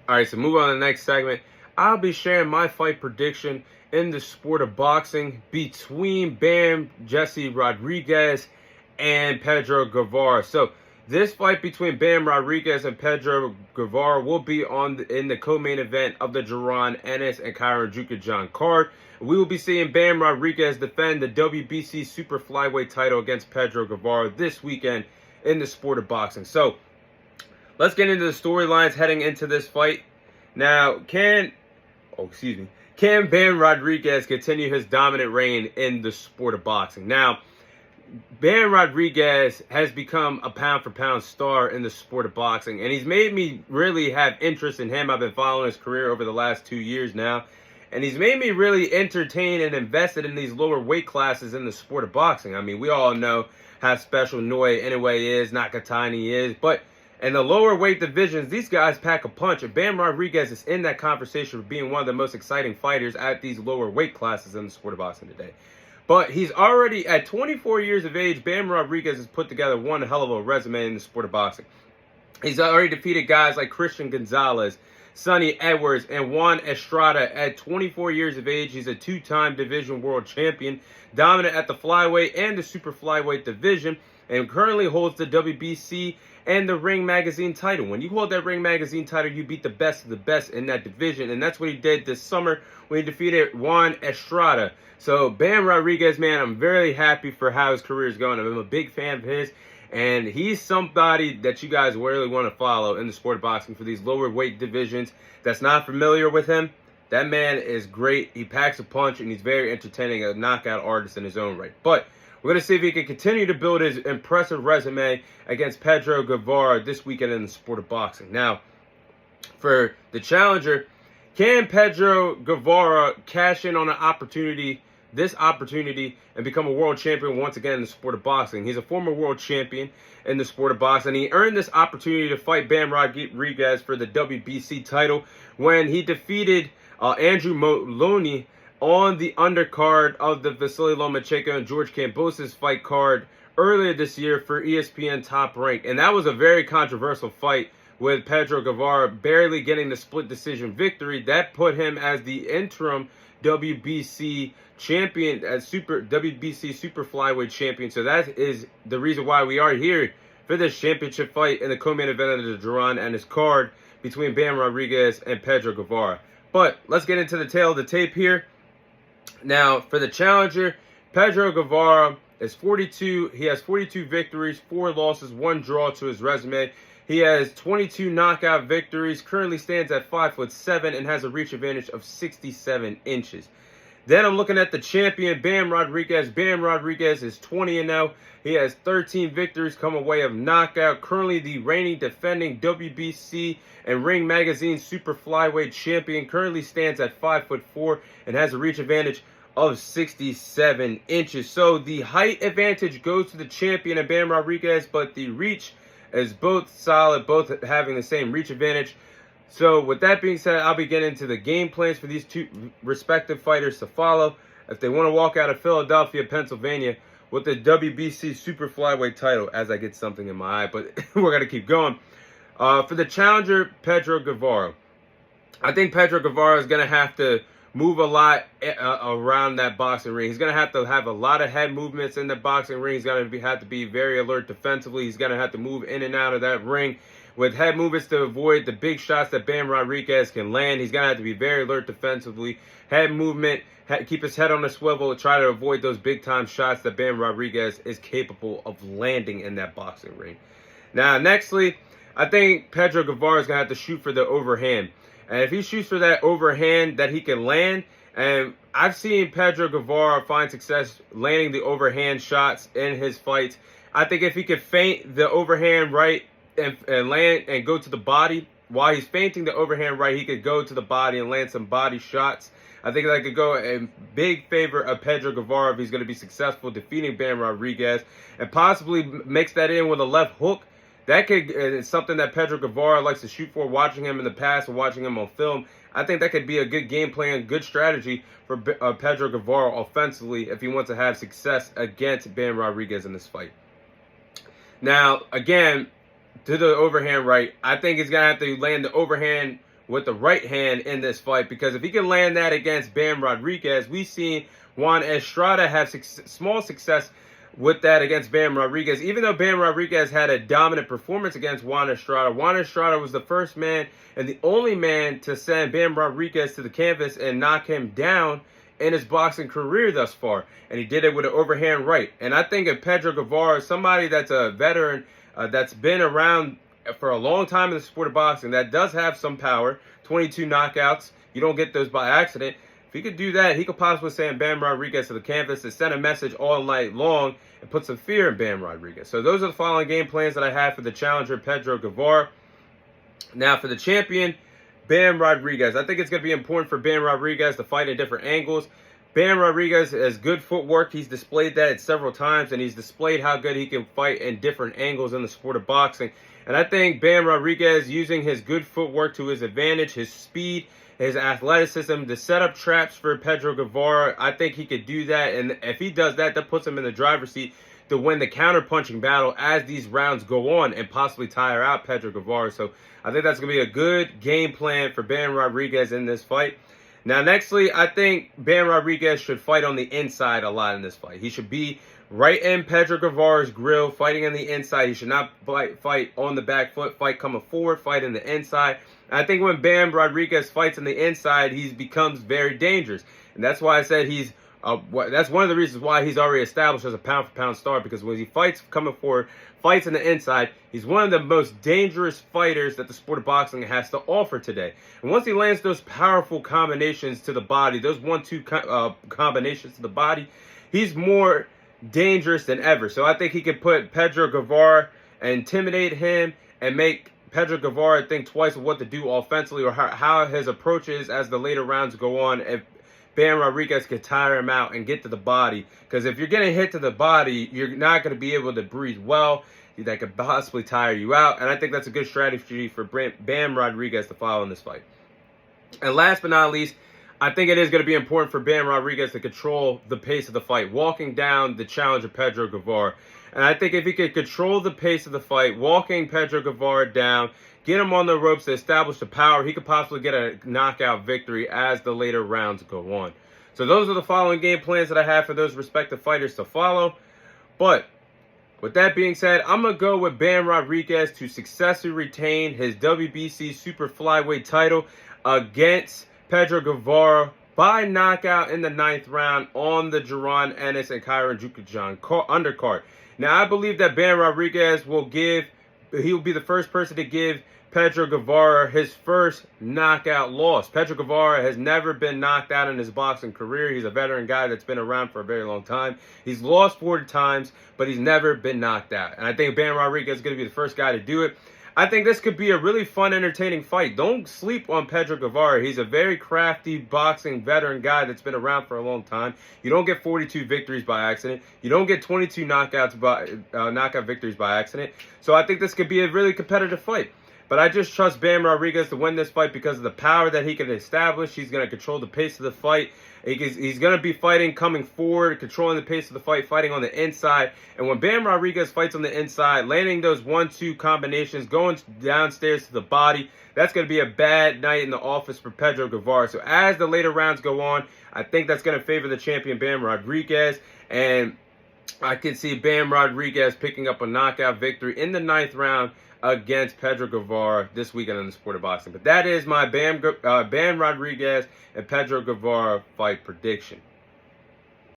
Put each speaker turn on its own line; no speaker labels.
All right, so move on to the next segment. I'll be sharing my fight prediction in the sport of boxing between Bam Jesse Rodriguez and Pedro Guevara. So this fight between Bam Rodriguez and Pedro Guevara will be in the co-main event of the Jaron Ennis and Kyron Jukajan card. We will be seeing Bam Rodriguez defend the WBC Super Flyweight title against Pedro Guevara this weekend in the sport of boxing. So let's get into the storylines heading into this fight. Now, can Bam Rodriguez continue his dominant reign in the sport of boxing? Now, Bam Rodriguez has become a pound-for-pound star in the sport of boxing, and he's made me really have interest in him. I've been following his career over the last 2 years now, and he's made me really entertained and invested in these lower weight classes in the sport of boxing. I mean, we all know how special Noi Inoue is, Nakatani is, but in the lower weight divisions, these guys pack a punch, and Bam Rodriguez is in that conversation for being one of the most exciting fighters at these lower weight classes in the sport of boxing today. But he's already, at 24 years of age, Bam Rodriguez has put together one hell of a resume in the sport of boxing. He's already defeated guys like Christian Gonzalez, Sonny Edwards, and Juan Estrada. At 24 years of age, he's a two-time division world champion, dominant at the flyweight and the super flyweight division, and currently holds the WBC and the Ring Magazine title. When you hold that Ring Magazine title, you beat the best of the best in that division, and that's what he did this summer when he defeated Juan Estrada. So Bam Rodriguez, man, I'm very happy for how his career is going. I'm a big fan of his, and he's somebody that you guys really want to follow in the sport of boxing for these lower weight divisions. That's not familiar with him, that man is great. He packs a punch, and he's very entertaining, a knockout artist in his own right. But we're going to see if he can continue to build his impressive resume against Pedro Guevara this weekend in the sport of boxing. Now, for the challenger, can Pedro Guevara cash in on this opportunity, and become a world champion once again in the sport of boxing? He's a former world champion in the sport of boxing. He earned this opportunity to fight Bam Rodriguez for the WBC title when he defeated Andrew Moloney on the undercard of the Vasily Lomachenko and George Kambosos fight card earlier this year for ESPN Top Rank. And that was a very controversial fight, with Pedro Guevara barely getting the split decision victory. That put him as the interim WBC champion, as WBC Super Flyweight champion. So that is the reason why we are here for this championship fight in the co-main event of the Duran and his card between Bam Rodriguez and Pedro Guevara. But let's get into the tail of the tape here. Now, for the challenger, Pedro Guevara is 42. He has 42 victories, 4 losses, 1 draw to his resume. He has 22 knockout victories, currently stands at 5'7", and has a reach advantage of 67 inches. Then I'm looking at the champion, Bam Rodriguez. Bam Rodriguez is 20-0. He has 13 victories come away of knockout. Currently the reigning defending WBC and Ring Magazine Super Flyweight champion. Currently stands at 5'4" and has a reach advantage of 67 inches. So the height advantage goes to the champion and Bam Rodriguez, but the reach is both solid, both having the same reach advantage. So with that being said, I'll be getting into the game plans for these two respective fighters to follow if they want to walk out of Philadelphia, Pennsylvania with the WBC Super Flyweight title, as I get something in my eye, but we're going to keep going. For the challenger, Pedro Guevara. I think Pedro Guevara is going to have to move a lot around that boxing ring. He's going to have a lot of head movements in the boxing ring. He's going to have to be very alert defensively. He's going to have to move in and out of that ring with head movements to avoid the big shots that Bam Rodriguez can land. He's going to have to be very alert defensively. Head movement, keep his head on the swivel, try to avoid those big-time shots that Bam Rodriguez is capable of landing in that boxing ring. Now, nextly, I think Pedro Guevara is going to have to shoot for the overhand. And if he shoots for that overhand that he can land, and I've seen Pedro Guevara find success landing the overhand shots in his fights. I think if he could feint the overhand right and land and go to the body, while he's feinting the overhand right, he could go to the body and land some body shots. I think that could go in big favor of Pedro Guevara if he's going to be successful defeating Bam Rodriguez, and possibly mix that in with a left hook. That could it's something that Pedro Guevara likes to shoot for. Watching him in the past and watching him on film, I think that could be a good game plan, good strategy for Pedro Guevara offensively if he wants to have success against Bam Rodriguez in this fight. Now, again, to the overhand right, I think he's going to have to land the overhand with the right hand in this fight, because if he can land that against Bam Rodriguez, we've seen Juan Estrada have small success with that against Bam Rodriguez. Even though Bam Rodriguez had a dominant performance against Juan Estrada was the first man and the only man to send Bam Rodriguez to the canvas and knock him down in his boxing career thus far. And he did it with an overhand right. And I think if Pedro Guevara, somebody that's a veteran, that's been around for a long time in the sport of boxing, that does have some power, 22 knockouts, you don't get those by accident. If he could do that, he could possibly send Bam Rodriguez to the canvas and send a message all night long and put some fear in Bam Rodriguez. So those are the following game plans that I have for the challenger, Pedro Guevara. Now for the champion, Bam Rodriguez. I think it's going to be important for Bam Rodriguez to fight in different angles. Bam Rodriguez has good footwork. He's displayed that several times, and he's displayed how good he can fight in different angles in the sport of boxing. And I think Bam Rodriguez, using his good footwork to his advantage, his speed, his athleticism, to set up traps for Pedro Guevara, I think he could do that. And if he does that, that puts him in the driver's seat to win the counter-punching battle as these rounds go on and possibly tire out Pedro Guevara. So I think that's going to be a good game plan for Bam Rodriguez in this fight. Now, nextly, I think Bam Rodriguez should fight on the inside a lot in this fight. He should be right in Pedro Guevara's grill, fighting on the inside. He should not fight on the back foot, fight coming forward, fight in the inside. I think when Bam Rodriguez fights on the inside, he becomes very dangerous. And that's why I said he's that's one of the reasons why he's already established as a pound-for-pound star, because when he fights coming forward, fights in the inside, he's one of the most dangerous fighters that the sport of boxing has to offer today. And once he lands those powerful combinations to the body, those 1-2 combinations to the body, he's more dangerous than ever. So I think he could put Pedro Guevara, intimidate him, and make Pedro Guevara think twice of what to do offensively, or how his approach is as the later rounds go on. If Bam Rodriguez could tire him out and get to the body, because if you're getting hit to the body, you're not going to be able to breathe well. That could possibly tire you out, and I think that's a good strategy for Bam Rodriguez to follow in this fight. And last but not least, I think it is going to be important for Bam Rodriguez to control the pace of the fight, walking down the challenger Pedro Guevara. And I think if he could control the pace of the fight, walking Pedro Guevara down, get him on the ropes to establish the power, he could possibly get a knockout victory as the later rounds go on. So those are the following game plans that I have for those respective fighters to follow. But with that being said, I'm going to go with Bam Rodriguez to successfully retain his WBC Super Flyweight title against Pedro Guevara by knockout in the 9th round on the Jaron Ennis and Kyron Jukijan undercard. Now, I believe that Bam Rodriguez will be the first person to give Pedro Guevara his first knockout loss. Pedro Guevara has never been knocked out in his boxing career. He's a veteran guy that's been around for a very long time. He's lost 40 times, but he's never been knocked out. And I think Bam Rodriguez is going to be the first guy to do it. I think this could be a really fun, entertaining fight. Don't sleep on Pedro Guevara. He's a very crafty boxing veteran guy that's been around for a long time. You don't get 42 victories by accident. You don't get 22 knockout victories by accident. So I think this could be a really competitive fight. But I just trust Bam Rodriguez to win this fight because of the power that he can establish. He's going to control the pace of the fight. He's going to be fighting coming forward, controlling the pace of the fight, fighting on the inside. And when Bam Rodriguez fights on the inside, landing those 1-2 combinations, going downstairs to the body, that's going to be a bad night in the office for Pedro Guevara. So as the later rounds go on, I think that's going to favor the champion Bam Rodriguez. And I can see Bam Rodriguez picking up a knockout victory in the 9th round against Pedro Guevara this weekend in the sport of boxing. But that is my Bam Rodriguez and Pedro Guevara fight prediction.